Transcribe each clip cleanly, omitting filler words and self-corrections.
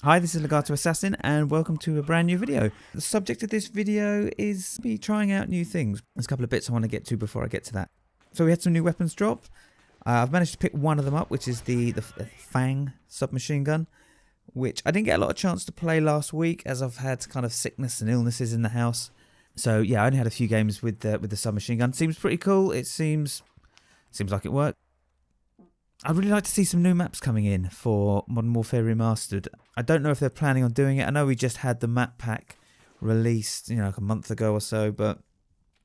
Hi, this is Legato Assassin and welcome to a brand new video. The subject of this video is me trying out new things. There's a couple of bits I want to get to before I get to that. So we had some new weapons drop. I've managed to pick one of them up, which is the Fang submachine gun, which I didn't get a lot of chance to play last week as I've had kind of sickness and illnesses in the house. So yeah, I only had a few games with the submachine gun. Seems pretty cool. It seems like it worked. I'd really like to see some new maps coming in for Modern Warfare Remastered. I don't know if they're planning on doing it. I know we just had the map pack released, like a month ago or so, but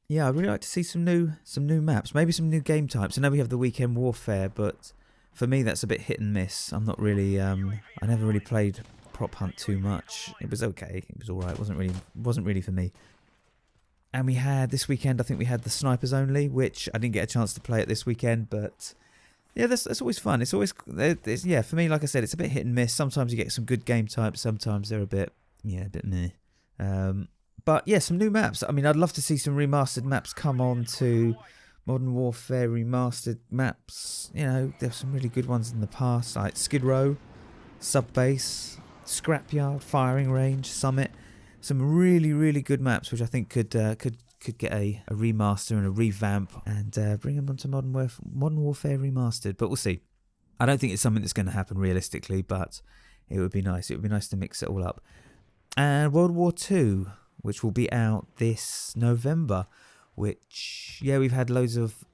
yeah, I'd really like to see some new maps, maybe some new game types. I know we have the Weekend Warfare, but for me that's a bit hit and miss. I'm not really I never really played Prop Hunt too much. It was okay. It was all right. It wasn't really for me. And we had this weekend, I think we had the Snipers Only, which I didn't get a chance to play it this weekend, but yeah, that's always fun. It's always, yeah, for me, like I said, it's a bit hit and miss. Sometimes you get some good game types, sometimes they're a bit meh. But yeah, some new maps. I mean, I'd love to see some remastered maps come on to Modern Warfare Remastered maps. There's some really good ones in the past, like Skid Row, Sub Base, Scrapyard, Firing Range, Summit. Some really, really good maps, which I think could get a remaster and a revamp and bring them onto Modern Warfare Remastered. But we'll see. I don't think it's something that's going to happen realistically, but it would be nice. It would be nice to mix it all up. And World War II, which will be out this November, which, yeah, we've had loads of...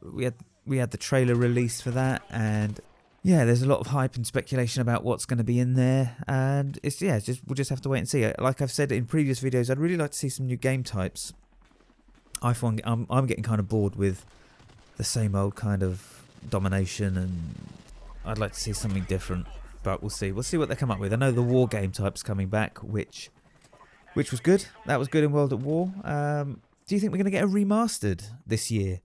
We had the trailer release for that, and yeah, there's a lot of hype and speculation about what's going to be in there, and we'll just have to wait and see. Like I've said in previous videos, I'd really like to see some new game types. I'm getting kind of bored with the same old kind of domination, and I'd like to see something different. But we'll see. We'll see what they come up with. I know the war game type's coming back, which was good. That was good in World at War. Do you think we're going to get a remastered this year?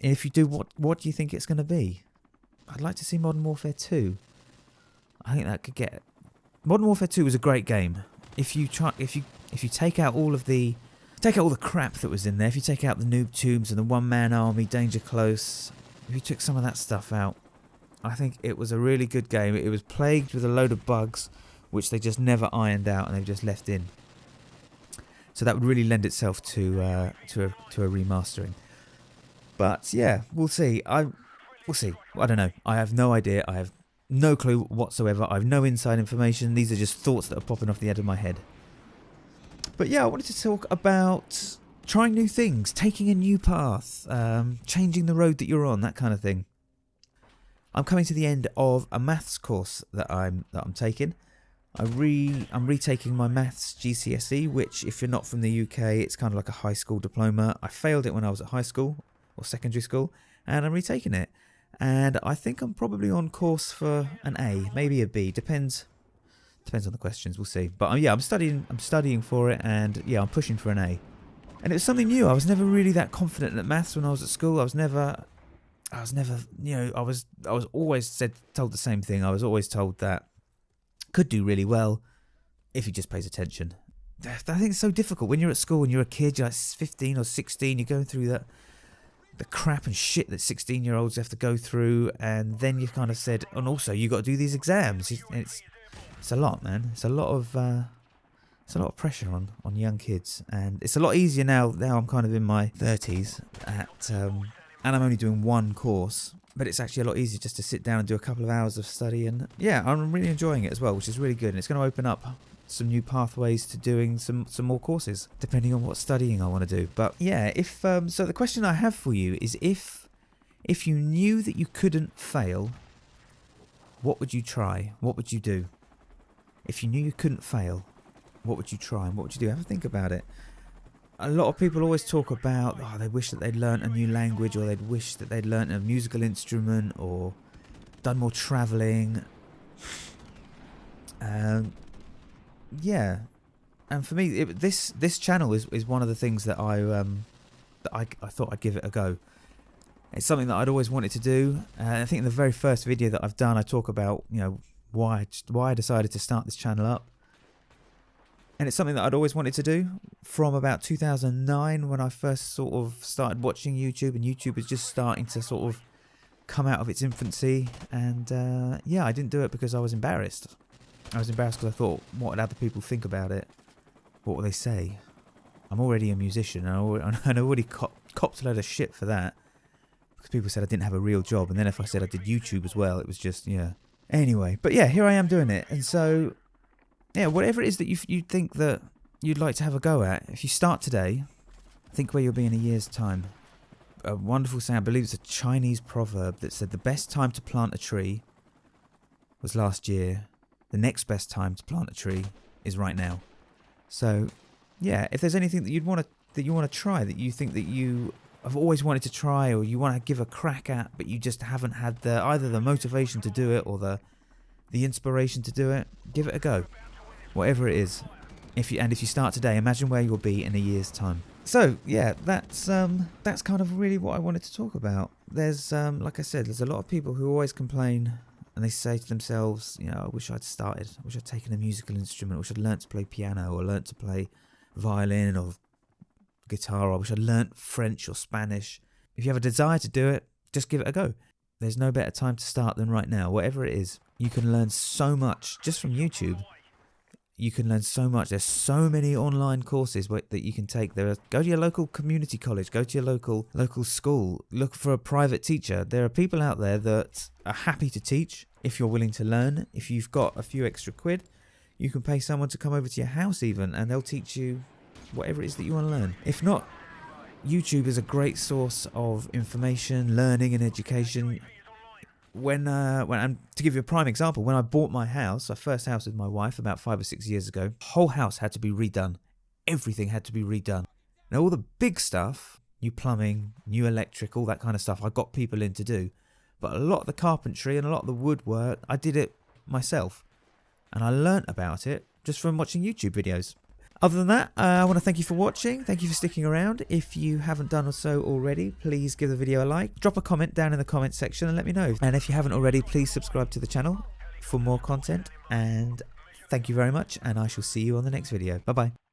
And if you do, what do you think it's going to be? I'd like to see Modern Warfare 2. I think that could get... Modern Warfare 2 was a great game. If you take out all the crap that was in there, if you take out the noob tubes and the one-man army, danger close, if you took some of that stuff out, I think it was a really good game. It was plagued with a load of bugs, which they just never ironed out and they've just left in. So that would really lend itself to a remastering. But yeah, we'll see. We'll see. I don't know. I have no idea. I have no clue whatsoever. I have no inside information. These are just thoughts that are popping off the head of my head. But yeah, I wanted to talk about trying new things, taking a new path, changing the road that you're on, that kind of thing. I'm coming to the end of a maths course that I'm taking. I'm retaking my maths GCSE, which, if you're not from the UK, it's kind of like a high school diploma. I failed it when I was at high school or secondary school, and I'm retaking it. And I think I'm probably on course for an A, maybe a B, depends on the questions, we'll see. But yeah, I'm studying for it, and yeah, I'm pushing for an A. And it was something new. I was never really that confident at maths when I was at school. I was never, I was always told the same thing. I was always told that I could do really well if he just pays attention. I think it's so difficult when you're at school and you're a kid, you're like 15 or 16, you're going through the crap and shit that 16-year-olds have to go through, and then you kind of said, and also you got to do these exams. It's a lot, man. It's a lot of pressure on young kids, and it's a lot easier now. Now I'm kind of in my 30s and I'm only doing one course, but it's actually a lot easier just to sit down and do a couple of hours of study, and yeah, I'm really enjoying it as well, which is really good, and it's going to open up some new pathways to doing some more courses, depending on what studying I want to do. But yeah, so the question I have for you is if you knew that you couldn't fail, what would you try? What would you do? If you knew you couldn't fail, what would you try and what would you do? Have a think about it. A lot of people always talk about, they wish that they'd learnt a new language, or they'd wish that they'd learnt a musical instrument, or done more travelling. Yeah, and for me, this channel is one of the things that I thought I'd give it a go. It's something that I'd always wanted to do. I think in the very first video that I've done, I talk about why I decided to start this channel up, and it's something that I'd always wanted to do from about 2009 when I first sort of started watching YouTube, and YouTube was just starting to sort of come out of its infancy, and yeah, I didn't do it because I was embarrassed. I was embarrassed because I thought, what would other people think about it? What will they say? I'm already a musician, and I already copped a load of shit for that. Because people said I didn't have a real job, and then if I said I did YouTube as well, it was just, yeah. Anyway, but yeah, here I am doing it. And so, yeah, whatever it is that you think that you'd like to have a go at, if you start today, think where you'll be in a year's time. A wonderful saying, I believe it's a Chinese proverb that said the best time to plant a tree was last year. The next best time to plant a tree is right now. So, yeah, if there's anything that you want to try, that you think that you have always wanted to try, or you want to give a crack at, but you just haven't had either the motivation to do it or the inspiration to do it, give it a go. Whatever it is. If you start today, imagine where you'll be in a year's time. So yeah, that's kind of really what I wanted to talk about. There's like I said, there's a lot of people who always complain and they say to themselves, you know, I wish I'd started, I wish I'd taken a musical instrument, I wish I'd learnt to play piano or learnt to play violin or guitar, or I wish I'd learnt French or Spanish. If you have a desire to do it, just give it a go. There's no better time to start than right now. Whatever it is, you can learn so much just from YouTube. You can learn so much. There's so many online courses that you can take. Go to your local community college. Go to your local school. Look for a private teacher. There are people out there that are happy to teach if you're willing to learn. If you've got a few extra quid, you can pay someone to come over to your house even, and they'll teach you whatever it is that you want to learn. If not, YouTube is a great source of information, learning, and education. To give you a prime example, when I bought my house, our first house with my wife about 5 or 6 years ago, the whole house had to be redone. Everything had to be redone. Now all the big stuff, new plumbing, new electric, all that kind of stuff, I got people in to do. But a lot of the carpentry and a lot of the woodwork, I did it myself. And I learnt about it just from watching YouTube videos. Other than that, I want to thank you for watching. Thank you for sticking around. If you haven't done so already, please give the video a like. Drop a comment down in the comment section and let me know. And if you haven't already, please subscribe to the channel for more content. And thank you very much, and I shall see you on the next video. Bye-bye.